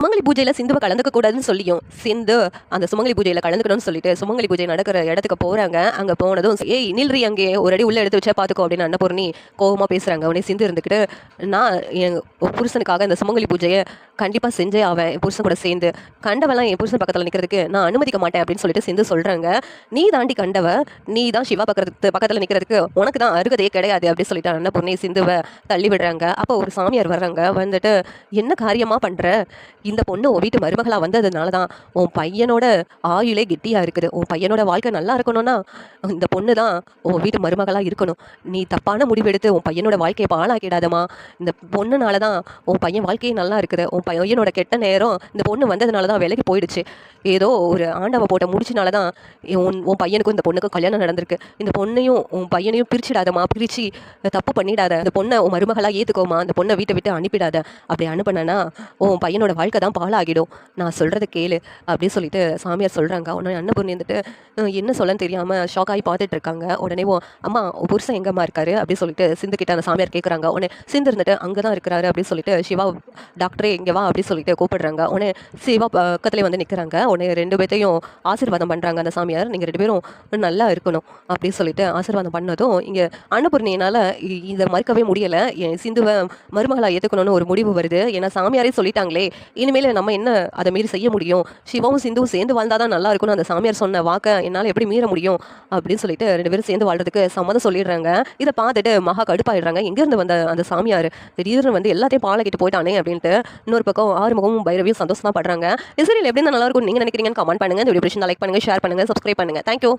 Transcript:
சுமங்கலி பூஜையில் சிந்துவை கலந்துக்க கூடாதுன்னு சொல்லியும் சிந்து அந்த சுமங்கலி பூஜையில் கலந்துக்கணும்னு சொல்லிட்டு சுமங்கலி பூஜை நடக்கிற இடத்துக்கு போகிறாங்க. அங்கே போனதும் ஏய் நில்றி அங்கே ஒரு அடி உள்ளே எடுத்து வச்சா பார்த்துக்கோ அப்படின்னு அன்னபூர்ணி கோவமாக பேசுகிறாங்க. உடனே சிந்து இருந்துக்கிட்டு நான் என் புருஷனுக்காக இந்த சுமங்கலி பூஜையை கண்டிப்பாக செஞ்சே அவன் என் புருஷன் கூட சேர்ந்து கண்டவெல்லாம் என் புருஷன் பக்கத்தில் நிற்கிறதுக்கு நான் அனுமதிக்க மாட்டேன் அப்படின்னு சொல்லிட்டு சிந்து சொல்கிறாங்க. நீ தாண்டி கண்டவ, நீ தான் சிவா பக்கத்தில் நிற்கிறதுக்கு உனக்கு தான் அருகதையே கிடையாது அப்படின்னு சொல்லிட்டு அன்னபூர்ணி சிந்துவை தள்ளி விடுறாங்க. அப்போ ஒரு சாமியார் வர்றாங்க. வந்துட்டு என்ன காரியமாக பண்ணுற, இந்த பொண்ணு உன் வீட்டு மருமகளாக வந்ததுனால தான் உன் பையனோட ஆயுளே கெட்டியாக இருக்குது. உன் பையனோட வாழ்க்கை நல்லா இருக்கணும்னா இந்த பொண்ணு தான் உன் வீட்டு மருமகளாக இருக்கணும். நீ தப்பான முடிவெடுத்து உன் பையனோட வாழ்க்கையை பாழாக்கிடாதமா. இந்த பொண்ணுனால தான் உன் பையன் வாழ்க்கையே நல்லா இருக்குது. உன் பையனோட கெட்ட நேரம் இந்த பொண்ணு வந்ததுனால தான் விலைக்கு போயிடுச்சு. ஏதோ ஒரு ஆண்டவ போட்ட முடிச்சினால தான் உன் பையனுக்கும் இந்த பொண்ணுக்கும் கல்யாணம் நடந்திருக்கு. இந்த பொண்ணையும் உன் பையனையும் பிரிச்சிடாதமா, பிரித்து தப்பு பண்ணிடாத. இந்த பொண்ணை உன் மருமகளாக ஏற்றுக்கோமா, அந்த பொண்ணை வீட்டை விட்டு அனுப்பிடாத. அப்படி அனுப்பினா உன் பையனோட வாழ்க்கை தான் பாழாகிடும். நான் சொல்கிறத கேளு அப்படின்னு சொல்லிட்டு சாமியார் சொல்கிறாங்க. உடனே அன்னபூர்ணி வந்துட்டு என்ன சொல்லன்னு தெரியாமல் ஷாக் ஆகி பார்த்துட்டு இருக்காங்க. உடனே அம்மா புருஷன் எங்கம்மா இருக்காரு அப்படின்னு சொல்லிட்டு சிந்து கிட்ட அந்த சாமியார் கேட்குறாங்க. உடனே சிந்து இருந்துட்டு அங்கே தான் இருக்கிறாரு அப்படின்னு சொல்லிட்டு சிவா டாக்டரே இங்கே வா அப்படின்னு சொல்லிட்டு கூப்பிடுறாங்க. உடனே சிவா பக்கத்துலேயே வந்து நிற்கிறாங்க. உடனே ரெண்டு பேர்த்தையும் ஆசீர்வாதம் பண்ணுறாங்க அந்த சாமியார். நீங்கள் ரெண்டு பேரும் நல்லா இருக்கணும் அப்படின்னு சொல்லிட்டு ஆசீர்வாதம் பண்ணதும் இங்கே அன்னபூர்ணியினால் இதை மறுக்கவே முடியலை. சிந்துவை மருமகளாக ஏற்றுக்கணும்னு ஒரு முடிவு வருது. ஏன்னா சாமியாரே சொல்லிட்டாங்களே, இனிமேல் நம்ம என்ன அதை மீறி செய்ய முடியும், சிவாவும் சிந்துவும் சேர்ந்து வாழ்ந்தாதான் நல்லா இருக்கும்னு அந்த சாமியார் சொன்ன வாக்கை என்னால் எப்படி மீற முடியும் அப்படின்னு சொல்லிட்டு ரெண்டு பேரும் சேர்ந்து வாழ்றதுக்கு சம்மதம் சொல்லிடுறாங்க. இதை பார்த்துட்டு மகா கடுப்பாயிடுறாங்க. எங்கேருந்து வந்த அந்த சாமியார் திடீர்னு வந்து எல்லாத்தையும் பாலக்கிட்டு போயிட்டானே அப்படின்ட்டு. இன்னொரு பக்கம் ஆறுமுகமும் பைரவியும் சந்தோஷமா படுறாங்க. சரி எப்படி நல்லா இருக்கும் நீங்க நினைக்கிறீங்கன்னு கமெண்ட் பண்ணுங்க. இந்த வீடியோ பிடிச்சிருந்தா லைக் பண்ணுங்க, ஷேர் பண்ணுங்க, சப்ஸ்கிரைப் பண்ணுங்க. தேங்க்யூ.